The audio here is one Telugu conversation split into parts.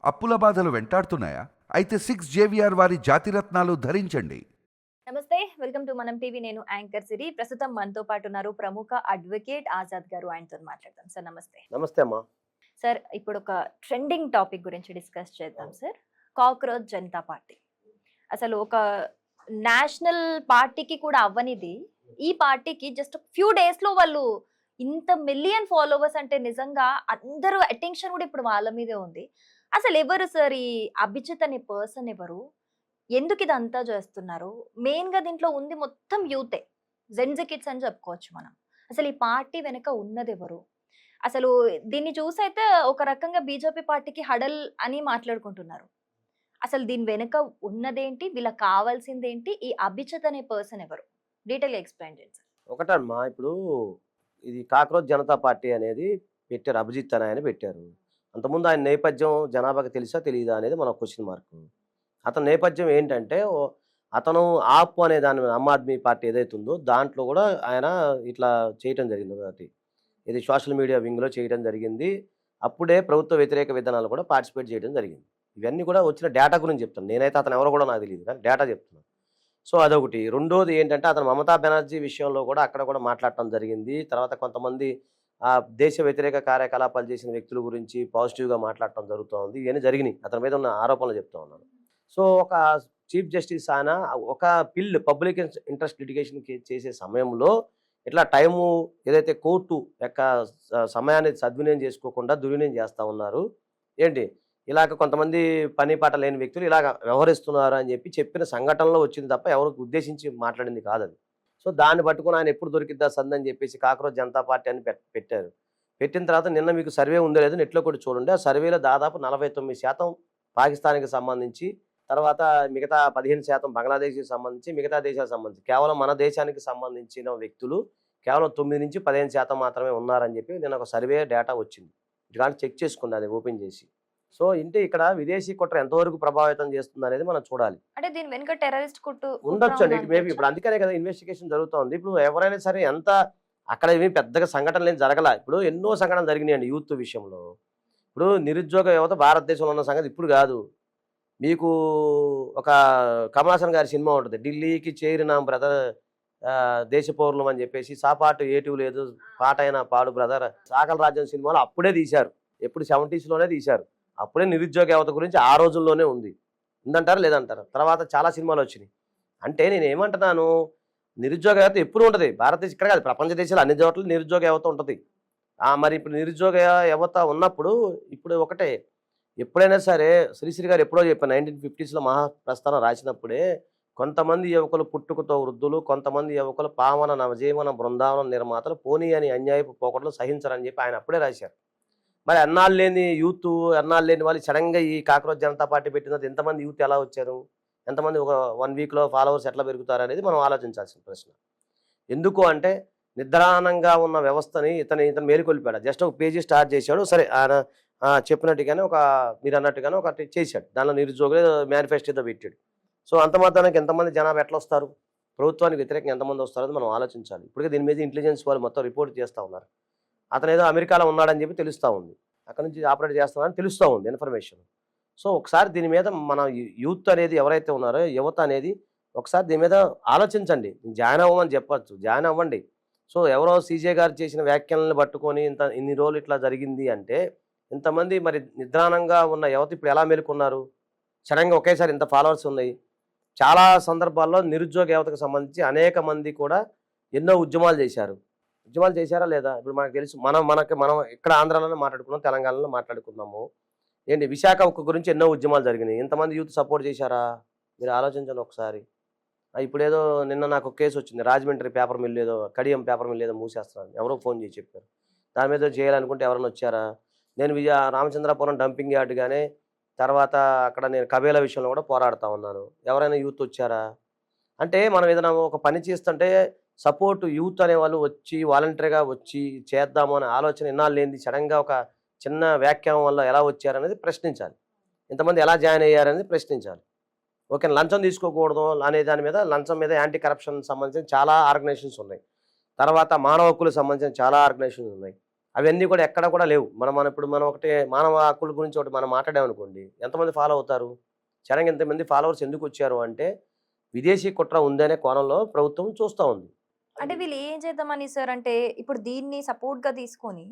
అప్పుల బాధలు వెంటాడుతున్నాయా? అయితే 6 JVR వారి జాతిరత్నాలు ధరించండి. నమస్తే, వెల్కమ్ టు మనం టీవీ. నేను యాంకర్ సిరి. ప్రస్తుతం మనతో పాటు ఉన్నారు ప్రముఖ అడ్వకేట్ ఆజాద్ గారు. ఆయనతో మాట్లాడదాం. సార్ నమస్తే. నమస్తే అమ్మా. సార్, ఇప్పుడు ఒక ట్రెండింగ్ టాపిక్ గురించి డిస్కస్ చేద్దాం సార్. కాక్రోచ్ జనతా పార్టీ అసలు ఒక నేషనల్ పార్టీకి కూడా అవ్వనిది ఈ పార్టీకి జస్ట్ ఫ్యూ డేస్ లో వాళ్ళు ఇంత మిలియన్ ఫాలోవర్స్ అంటే నిజంగా అందరూ అటెన్షన్ కూడా ఇప్పుడు వాళ్ళ మీదే ఉంది. అసలు ఎవరు సార్ ఈ అభిజిత్ అనే పర్సన్? ఎవరు? ఎందుకు ఇదంతా చేస్తున్నారు? మెయిన్ గా దీంట్లో ఉంది మొత్తం యూతే, జెన్జీ కిడ్స్ అని చెప్పుకోవచ్చు మనం. అసలు ఈ పార్టీ వెనక ఉన్నది ఎవరు? అసలు దీన్ని చూసైతే ఒక రకంగా బీజేపీ పార్టీకి హడల్ అని మాట్లాడుకుంటున్నారు. అసలు దీని వెనక ఉన్నదేంటి? వీళ్ళకి కావాల్సిందేంటి? ఈ అభిజిత్ అనే పర్సన్ ఎవరు? డీటెయిల్ ఎక్స్ప్లెయిన్ చేయండి సార్. ఒకటమ్మా, ఇప్పుడు ఇది కాక్రోచ్ జనతా పార్టీ అనేది పెట్టారు, అభిజిత్ అని ఆయన పెట్టారు. అంతకుముందు ఆయన నేపథ్యం జనాభాకి తెలుసా తెలియదా అనేది మన క్వశ్చన్ మార్క్. అతని నేపథ్యం ఏంటంటే అతను ఆప్ అనే దాని మీద ఆమ్ ఆద్మీ పార్టీ ఏదైతే ఉందో దాంట్లో కూడా ఆయన ఇట్లా చేయటం జరిగింది. ఒకటి ఇది సోషల్ మీడియా వింగ్లో చేయడం జరిగింది. అప్పుడే ప్రభుత్వ వ్యతిరేక విధానాలు కూడా పార్టిసిపేట్ చేయడం జరిగింది. ఇవన్నీ కూడా వచ్చిన డేటా గురించి చెప్తాను. నేనైతే అతను ఎవరో కూడా నాకు తెలియదు, కానీ డేటా చెప్తున్నాను. సో అదొకటి. రెండోది ఏంటంటే అతను మమతా బెనర్జీ విషయంలో కూడా అక్కడ కూడా మాట్లాడటం జరిగింది. తర్వాత కొంతమంది దేశ వ్యతిరేక కార్యకలాపాలు చేసిన వ్యక్తుల గురించి పాజిటివ్గా మాట్లాడటం జరుగుతూ ఉంది. ఇవన్నీ జరిగినాయి. అతని మీద ఉన్న ఆరోపణలు చెప్తా ఉన్నాను. సో ఒక చీఫ్ జస్టిస్ ఆయన ఒక పిల్ పబ్లిక్ ఇంట్రెస్ట్ లిటిగేషన్ చేసే సమయంలో ఇట్లా టైము ఏదైతే కోర్టు యొక్క సమయాన్ని సద్వినియోగం చేసుకోకుండా దుర్వినియోగం చేస్తూ ఉన్నారు, ఏంటి ఇలాగ కొంతమంది పని పాట లేని వ్యక్తులు ఇలాగ వ్యవహరిస్తున్నారు అని చెప్పిన సంఘటనలో వచ్చింది తప్ప ఎవరికి ఉద్దేశించి మాట్లాడింది కాదు అది. సో దాన్ని పట్టుకుని ఆయన ఎప్పుడు దొరికిద్దా సందని చెప్పేసి కాక్రోచ్ జనతా పార్టీ అని పెట్టారు. పెట్టిన తర్వాత నిన్న మీకు సర్వే ఉందో లేదో నెట్లో కూడా చూడండి. ఆ సర్వేలో దాదాపు 49% పాకిస్తాన్కి సంబంధించి, తర్వాత మిగతా 15% బంగ్లాదేశ్కి సంబంధించి, మిగతా దేశాలకు సంబంధించి, కేవలం మన దేశానికి సంబంధించిన వ్యక్తులు కేవలం 9 నుంచి 15% మాత్రమే ఉన్నారని చెప్పి నిన్న ఒక సర్వే డేటా వచ్చింది. ఇట్లా చెక్ చేసుకుంది అది ఓపెన్ చేసి. సో ఇంటే ఇక్కడ విదేశీ కుట్ర ఎంతవరకు ప్రభావితం చేస్తుంది అనేది మనం చూడాలి. అంటే దీని వెనుక టెర్రరిస్ట్ ఉండొచ్చు అండి. మేబీ ఇప్పుడు అందుకనే కదా ఇన్వెస్టిగేషన్ జరుగుతుంది. ఇప్పుడు ఎవరైనా సరే ఎంత అక్కడ ఏమి పెద్దగా సంఘటనలు ఏం జరగల. ఇప్పుడు ఎన్నో సంఘటనలు జరిగినాయండి యూత్ విషయంలో. ఇప్పుడు నిరుద్యోగ యువత భారతదేశంలో ఉన్న సంగతి ఇప్పుడు కాదు. మీకు ఒక కమల్ హాసన్ గారి సినిమా ఉంటుంది, ఢిల్లీకి చేరిన బ్రదర్ దేశ పౌరులం అని చెప్పేసి, సాపాటు ఏటివ్ లేదు పాట అయినా పాడు బ్రదర్, సాగల రాజ్యం సినిమాలో అప్పుడే తీశారు. ఎప్పుడు 70s తీశారు. అప్పుడే నిరుద్యోగ యువత గురించి ఆ రోజుల్లోనే ఉంది. ఉందంటారా లేదంటారా? తర్వాత చాలా సినిమాలు వచ్చినాయి. అంటే నేను ఏమంటున్నాను, నిరుద్యోగ యువత ఎప్పుడు ఉంటుంది. భారతదేశం ఇక్కడ కాదు, ప్రపంచ దేశాలు అన్ని చోట్ల నిరుద్యోగ యువత ఉంటుంది. మరి ఇప్పుడు నిరుద్యోగ యువత ఉన్నప్పుడు ఇప్పుడు ఒకటే, ఎప్పుడైనా సరే శ్రీశ్రీ గారు ఎప్పుడో చెప్పారు, 1950s మహాప్రస్థానం రాసినప్పుడే కొంతమంది యువకులు పుట్టుకతో వృద్ధులు, కొంతమంది యువకులు పావన నవజీవన బృందావనం నిర్మాతలు పోనీ అని అన్యాయపు పోకడలు సహించరని చెప్పి ఆయన అప్పుడే రాశారు. మరి అన్నాళ్ళు లేని యూత్, అన్నాళ్ళు లేని వాళ్ళు సడన్గా ఈ కాక్రోచ్ జనతా పార్టీ పెట్టిన ఎంతమంది యూత్ ఎలా వచ్చారు, ఎంతమంది ఒక 1 వీక్లో ఫాలోవర్స్ ఎట్లా పెరుగుతారు అనేది మనం ఆలోచించాల్సిన ప్రశ్న. ఎందుకు అంటే నిద్రానంగా ఉన్న వ్యవస్థని ఇతను మేలుకొల్పాడు. జస్ట్ ఒక పేజీ స్టార్ట్ చేశాడు, సరే ఆయన చెప్పినట్టుగానే మీరు అన్నట్టుగానే ఒకటి చేశాడు. దానిలో నిరుద్యోగులు మేనిఫెస్టోతో పెట్టాడు. సో అంత మాత్రానికి ఎంతమంది జనాభా ఎట్లా వస్తారు, ప్రభుత్వానికి వ్యతిరేకంగా ఎంతమంది వస్తారో అది మనం ఆలోచించాలి. ఇప్పటికే దీని మీద ఇంటెలిజెన్స్ వాళ్ళు మొత్తం రిపోర్ట్ చేస్తూ ఉన్నారు. అతను ఏదో అమెరికాలో ఉన్నాడని చెప్పి తెలుస్తూ ఉంది, అక్కడ నుంచి ఆపరేట్ చేస్తున్నాడని తెలుస్తూ ఉంది ఇన్ఫర్మేషన్. సో ఒకసారి దీని మీద మన యూత్ అనేది ఎవరైతే ఉన్నారో, యువత అనేది ఒకసారి దీని మీద ఆలోచించండి. జాయిన్ అవ్వమని చెప్పచ్చు, జాయిన్ అవ్వండి. సో ఎవరో సీజే గారు చేసిన వ్యాఖ్యలను పట్టుకొని ఇన్ని రోజులు ఇట్లా జరిగింది అంటే, ఇంతమంది మరి నిద్రానంగా ఉన్న యువత ఇప్పుడు ఎలా మేలుకున్నారు? సడన్గా ఒకేసారి ఇంత ఫాలోవర్స్ ఉన్నాయి. చాలా సందర్భాల్లో నిరుద్యోగ యువతకు సంబంధించి అనేక మంది కూడా ఎన్నో ఉద్యమాలు చేశారు. ఉద్యమాలు చేశారా లేదా? ఇప్పుడు మనకు తెలుసు, మనం ఇక్కడ ఆంధ్రాలోనే మాట్లాడుకున్నాం, తెలంగాణలో మాట్లాడుకున్నాము. ఏంటి విశాఖ ఉక్కు గురించి ఎన్నో ఉద్యమాలు జరిగినాయి. ఎంతమంది యూత్ సపోర్ట్ చేశారా? మీరు ఆలోచించండి ఒకసారి. ఇప్పుడేదో నిన్న నాకు కేసు వచ్చింది, రాజమండ్రి పేపర్ మిల్ ఏదో, కడియం పేపర్ మిల్ ఏదో మూసేస్తున్నాను ఎవరో ఫోన్ చేసి చెప్పారు. దాని మీద చేయాలనుకుంటే ఎవరైనా వచ్చారా? నేను రామచంద్రాపురం డంపింగ్ యార్డ్ కానీ, తర్వాత అక్కడ నేను కబేలా విషయంలో కూడా పోరాడుతూ ఉన్నాను. ఎవరైనా యూత్ వచ్చారా? అంటే మనం ఏదైనా ఒక పని చేస్తుంటే సపోర్ట్ యూత్ అనేవాళ్ళు వచ్చి వాలంటరీగా వచ్చి చేద్దాము అనే ఆలోచన ఎన్నాళ్ళు లేనిది సడన్గా ఒక చిన్న వ్యాఖ్యానం వల్ల ఎలా వచ్చారనేది ప్రశ్నించాలి. ఇంతమంది ఎలా జాయిన్ అయ్యారనేది ప్రశ్నించాలి. ఓకే, లంచం తీసుకోకూడదు అనే దాని మీద, లంచం మీద యాంటీ కరప్షన్ సంబంధించిన చాలా ఆర్గనైజేషన్స్ ఉన్నాయి. తర్వాత మానవ హక్కులకు సంబంధించిన చాలా ఆర్గనైజేషన్స్ ఉన్నాయి. అవన్నీ కూడా ఎక్కడ కూడా లేవు. మనం ఇప్పుడు మనం ఒకటి మానవ హక్కుల గురించి ఒకటి మనం మాట్లాడామనుకోండి, ఎంతమంది ఫాలో అవుతారు? సడన్గా ఎంతమంది ఫాలోవర్స్ ఎందుకు వచ్చారు అంటే విదేశీ కుట్ర ఉందనే కోణంలో ప్రభుత్వం చూస్తూ ఉంది. అంటే వీళ్ళు ఏం చేద్దామని సార్ అంటే ఇప్పుడు దీన్ని సపోర్ట్ గా తీసుకొని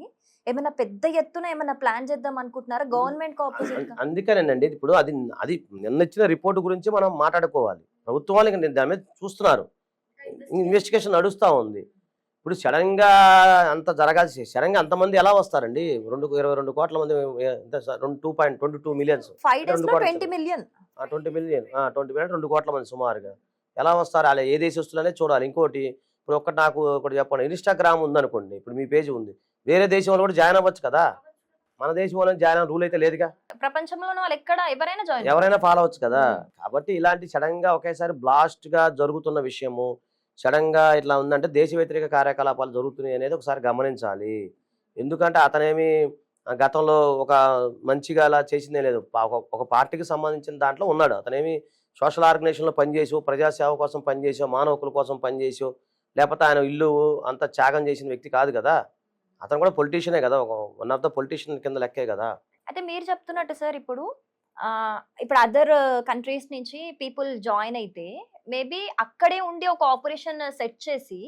ఏమైనా పెద్ద ఎత్తున ఏమైనా ప్లాన్ చేద్దాం అనుకుంటున్నారా గవర్నమెంట్ ఆపోజిట్ గా? అందుకేనండి ఇప్పుడు అది అది నిన్న ఇచ్చిన రిపోర్ట్ గురించి మనం మాట్లాడుకోవాలి. ప్రభుత్వం వాళ్ళు ఇంకా దాని మీద చూస్తున్నారు, ఇన్వెస్టిగేషన్ నడుస్తూ ఉంది. ఇప్పుడు సడన్గా అంత జరగాల్సి సడన్గా అంతమంది ఎలా వస్తారండి? 22 కోట్ల మంది 2.22 మిలియన్స్ 5 days లో 20 million. 20 మిలియన్ 2 కోట్ల మంది సుమారుగా ఎలా వస్తారు? అలా ఏ దేశస్తులనే చూడాలి. ఇంకోటి ఇప్పుడు నాకు ఒకటి చెప్పండి, ఇన్స్టాగ్రామ్ ఉందనుకోండి, ఇప్పుడు మీ పేజ్ ఉంది, వేరే దేశం వాళ్ళు కూడా జాయిన్ అవ్వచ్చు కదా. మన దేశం వాళ్ళని జాయిన్ అవ్వ రూల్ అయితే లేదుగా. ప్రపంచంలో వాళ్ళు ఎక్కడ ఎవరైనా ఫాలో అవ్వచ్చు కదా. కాబట్టి ఇలాంటి సడన్ గా ఒకేసారి బ్లాస్ట్ గా జరుగుతున్న విషయము సడన్ గా ఇట్లా ఉందంటే దేశ వ్యతిరేక కార్యకలాపాలు జరుగుతున్నాయి అనేది ఒకసారి గమనించాలి. ఎందుకంటే అతనేమి గతంలో ఒక మంచిగా అలా చేసిందే లేదు. ఒక పార్టీకి సంబంధించిన దాంట్లో ఉన్నాడు. అతనేమి సోషల్ ఆర్గనైజేషన్లో పనిచేసో, ప్రజాసేవ కోసం పనిచేసో, మానవ హక్కుల కోసం పనిచేసో, లేకపోతే ఆయన ఇల్లు అంత త్యాగం చేసిన వ్యక్తి కాదు కదా. అతను కూడా పొలిటీషియనే కదా, ఒక వన్ ఆఫ్ ద పొలిటీషియన్ కింద లెక్కే కదా. అయితే మీరు చెప్తున్నట్టు సార్ ఇప్పుడు అదర్ కంట్రీస్ నుంచి పీపుల్ జాయిన్ అయితే మేబీ అక్కడే ఉండి ఒక ఆపరేషన్ సెట్ చేసి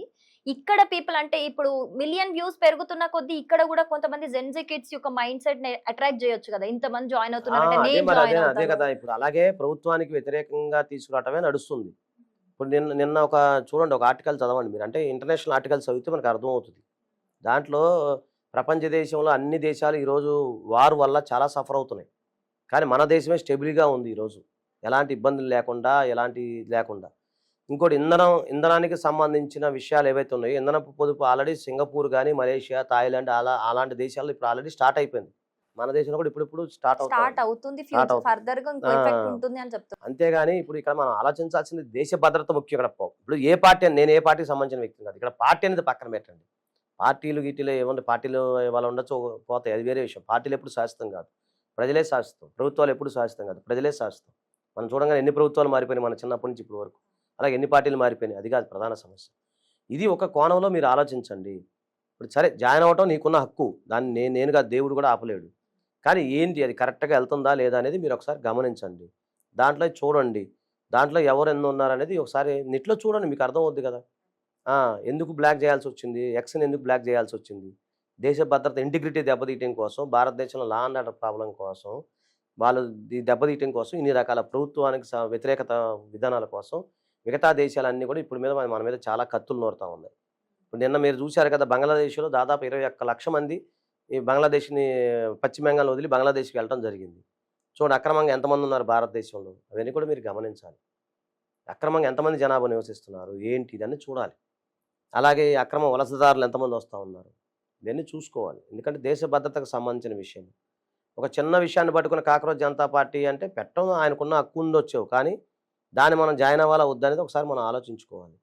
ఇక్కడ పీపుల్ అంటే ఇప్పుడు మిలియన్ వ్యూస్ పెరుగుతున్న కొద్దీ ఇక్కడ కూడా కొంతమంది జెన్జీ కిడ్స్ యొక్క మైండ్ సెట్ ని అట్రాక్ట్ చేయొచ్చు కదా. ఇంతమంది జాయిన్ అవుతున్నారంటే నేను జాయిన్ అదే అవుతాను కదా. ఇప్పుడు అలాగే ప్రభుత్వానికి వ్యతిరేకంగా తీసుకురావటమే నడుస్తుంది. ఇప్పుడు నిన్న ఒక చూడండి, ఒక ఆర్టికల్ చదవండి మీరు, అంటే ఇంటర్నేషనల్ ఆర్టికల్స్ చదివితే మనకు అర్థమవుతుంది. దాంట్లో ప్రపంచ దేశంలో అన్ని దేశాలు ఈరోజు వార్ వల్ల చాలా సఫర్ అవుతున్నాయి, కానీ మన దేశమే స్టెబిల్గా ఉంది ఈరోజు, ఎలాంటి ఇబ్బందులు లేకుండా, ఎలాంటి లేకుండా. ఇంకోటి ఇంధనానికి సంబంధించిన విషయాలు ఏవైతే ఉన్నాయో, ఇంధనపు పొదుపు ఆల్రెడీ సింగపూర్ కానీ, మలేషియా, థాయిలాండ్ అలాంటి దేశాల్లో ఇప్పుడు ఆల్రెడీ స్టార్ట్ అయిపోయింది. మన దేశంలో కూడా ఇప్పుడు స్టార్ట్ అవుతుంది. ఫర్దర్ గా ఇంకో ఆ. ఎఫెక్ట్ ఉంటుంది అని చెప్తారు. అంతేగాని ఇప్పుడు ఇక్కడ మనం ఆలోచించాల్సింది దేశ భద్రత ముఖ్యం. ఇక్కడ ఇప్పుడు ఏ పార్టీ, నేను ఏ పార్టీకి సంబంధించిన వ్యక్తి కాదు, ఇక్కడ పార్టీ అనేది పక్కన పెట్టండి. పార్టీలు గీటీలు ఏమన్నా పార్టీలు వాళ్ళు ఉండొచ్చు, పోతాయి, అది వేరే విషయం. పార్టీలు ఎప్పుడు శాశ్వతం కాదు, ప్రజలే శాశ్వతం. ప్రభుత్వాలు ఎప్పుడు శాశ్వతం కాదు, ప్రజలే శాశ్వతం. మనం చూడంగానే ఎన్ని ప్రభుత్వాలు మారిపోయినాయి మన చిన్నప్పటి నుంచి ఇప్పుడు వరకు, అలాగే ఎన్ని పార్టీలు మారిపోయినాయి, అది కాదు ప్రధాన సమస్య. ఇది ఒక కోణంలో మీరు ఆలోచించండి. ఇప్పుడు సరే జాయిన్ అవ్వటం నీకున్న హక్కు, దాన్ని నేను కాదు, దేవుడు కూడా ఆపలేడు. కానీ ఏంటి అది కరెక్ట్గా వెళ్తుందా లేదా అనేది మీరు ఒకసారి గమనించండి. దాంట్లో చూడండి, దాంట్లో ఎవరు ఎన్ని ఉన్నారనేది ఒకసారి నెట్లో చూడండి, మీకు అర్థమవుద్ది కదా. ఎందుకు బ్లాక్ చేయాల్సి వచ్చింది, ఎక్స్ని ఎందుకు బ్లాక్ చేయాల్సి వచ్చింది? దేశ భద్రత ఇంటిగ్రిటీ దెబ్బతీయటం కోసం, భారతదేశంలో లా అండ్ ఆర్డర్ ప్రాబ్లం కోసం, వాళ్ళు దెబ్బతీయటం కోసం, ఇన్ని రకాల ప్రభుత్వానికి వ్యతిరేకత విధానాల కోసం మిగతా దేశాలన్నీ కూడా ఇప్పుడు మీద మన మీద చాలా కత్తులు నోరుతూ ఉన్నాయి. ఇప్పుడు నిన్న మీరు చూశారు కదా, బంగ్లాదేశ్లో దాదాపు 21 లక్షల మంది ఈ బంగ్లాదేశ్ని, పశ్చిమ బెంగాల్ వదిలి బంగ్లాదేశ్కి వెళ్ళడం జరిగింది. చూడండి అక్రమంగా ఎంతమంది ఉన్నారు భారతదేశంలో, అవన్నీ కూడా మీరు గమనించాలి. అక్రమంగా ఎంతమంది జనాభా నివసిస్తున్నారు ఏంటి ఇదన్నీ చూడాలి. అలాగే అక్రమ వలసదారులు ఎంతమంది వస్తూ ఉన్నారు ఇవన్నీ చూసుకోవాలి. ఎందుకంటే దేశ భద్రతకు సంబంధించిన విషయం. ఒక చిన్న విషయాన్ని పట్టుకుని కాక్రోచ్ జనతా పార్టీ అంటే పెట్టడం ఆయనకున్న హక్కు ఉండొచ్చు, కానీ దాన్ని మనం జాయిన్ అవ్వాలా వద్దనేది ఒకసారి మనం ఆలోచించుకోవాలి.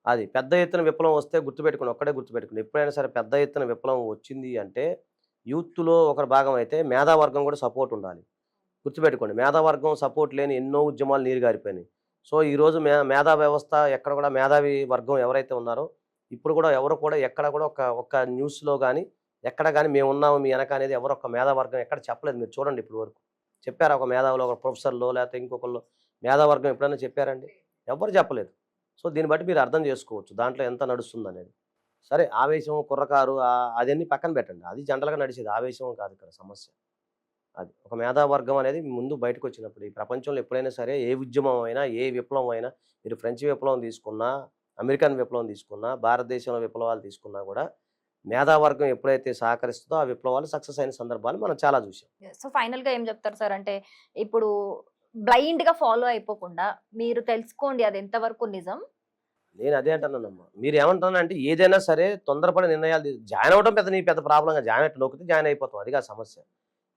అది పెద్ద ఎత్తున విప్లవం వస్తే గుర్తుపెట్టుకుని, ఒక్కడే గుర్తుపెట్టుకుని, ఎప్పుడైనా సరే పెద్ద ఎత్తున విప్లవం వచ్చింది అంటే యూత్లో ఒకరి భాగం అయితే మేధావర్గం కూడా సపోర్ట్ ఉండాలి. గుర్తుపెట్టుకోండి, మేధావర్గం సపోర్ట్ లేని ఎన్నో ఉద్యమాలు నీరుగారిపోయినాయి. సో ఈరోజు మేధా వ్యవస్థ ఎక్కడ కూడా మేధావి వర్గం ఎవరైతే ఉన్నారో ఇప్పుడు కూడా ఎవరు కూడా ఎక్కడ కూడా ఒక న్యూస్లో కానీ ఎక్కడ కానీ మేము ఉన్నాము మీ వెనక అనేది ఎవరు ఒక మేధావర్గం ఎక్కడ చెప్పలేదు. మీరు చూడండి ఇప్పుడు వరకు చెప్పారా ఒక మేధావులు, ఒక ప్రొఫెసర్లో లేకపోతే ఇంకొకళ్ళు మేధావర్గం ఎప్పుడైనా చెప్పారండి? ఎవరు చెప్పలేదు. సో దీన్ని బట్టి మీరు అర్థం చేసుకోవచ్చు దాంట్లో ఎంత నడుస్తుంది అనేది. సరే ఆవేశం, కుర్రకారు అదన్నీ పక్కన పెట్టండి, అది జనరల్గా నడిచేది, ఆవేశం కాదు ఇక్కడ సమస్య. అది ఒక మేధావర్గం అనేది ముందు బయటకు వచ్చినప్పుడు ఈ ప్రపంచంలో ఎప్పుడైనా సరే ఏ ఉద్యమం అయినా, ఏ విప్లవం అయినా, మీరు ఫ్రెంచ్ విప్లవం తీసుకున్నా, అమెరికన్ విప్లవం తీసుకున్నా, భారతదేశంలో విప్లవాలు తీసుకున్నా కూడా మేధావర్గం ఎప్పుడైతే సహకరిస్తుందో ఆ విప్లవాలు సక్సెస్ అయిన సందర్భాలు మనం చాలా చూసాం. సో ఫైనల్ గా ఏం చెప్తారు సార్ అంటే ఇప్పుడు బ్లైండ్ గా ఫాలో అయిపోకుండా మీరు తెలుసుకోండి అది ఎంతవరకు నిజం. నేను అదే అంటున్నానమ్మా, మీరు ఏమంటున్నానంటే ఏదైనా సరే తొందరపడి నిర్ణయాలు జాయిన్ అవ్వడం పెద్ద ప్రాబ్లంగా, జాయిన్ అయితే నొక్కితే జాయిన్ అయిపోతాం, అది కాదు సమస్య.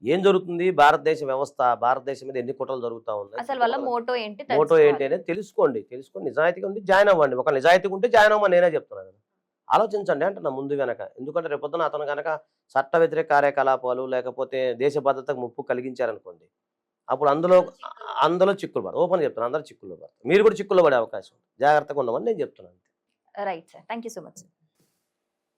ఏం జరుగుతుంది భారతదేశ వ్యవస్థ, భారతదేశం మీద ఎన్ని కుట్రలు జరుగుతూ ఉన్నాయి, అసలు వాళ్ళ మోటో ఏంటి అనేది తెలుసుకొని నిజాయితీగా ఉండి జాయిన్ అవ్వండి. ఒక నిజాయితీగా ఉంటే జాయిన్ అవ్వమని నేనే చెప్తున్నాను. ఆలోచించండి అంటున్నా ముందు వెనక. ఎందుకంటే రేపొద్దున అతను కనుక చట్ట వ్యతిరేక కార్యకలాపాలు లేకపోతే దేశ భద్రతకు ముప్పు కలిగించారనుకోండి, అప్పుడు అందులో చిక్కులు పడదు. ఓపెన్ చెప్తాను, అందరూ చిక్కుల్లో పడతారు, మీరు కూడా చిక్కుల్లో పడే అవకాశం. జాగ్రత్తగా ఉండమని నేను చెప్తున్నాను. Right sir, thank you so much.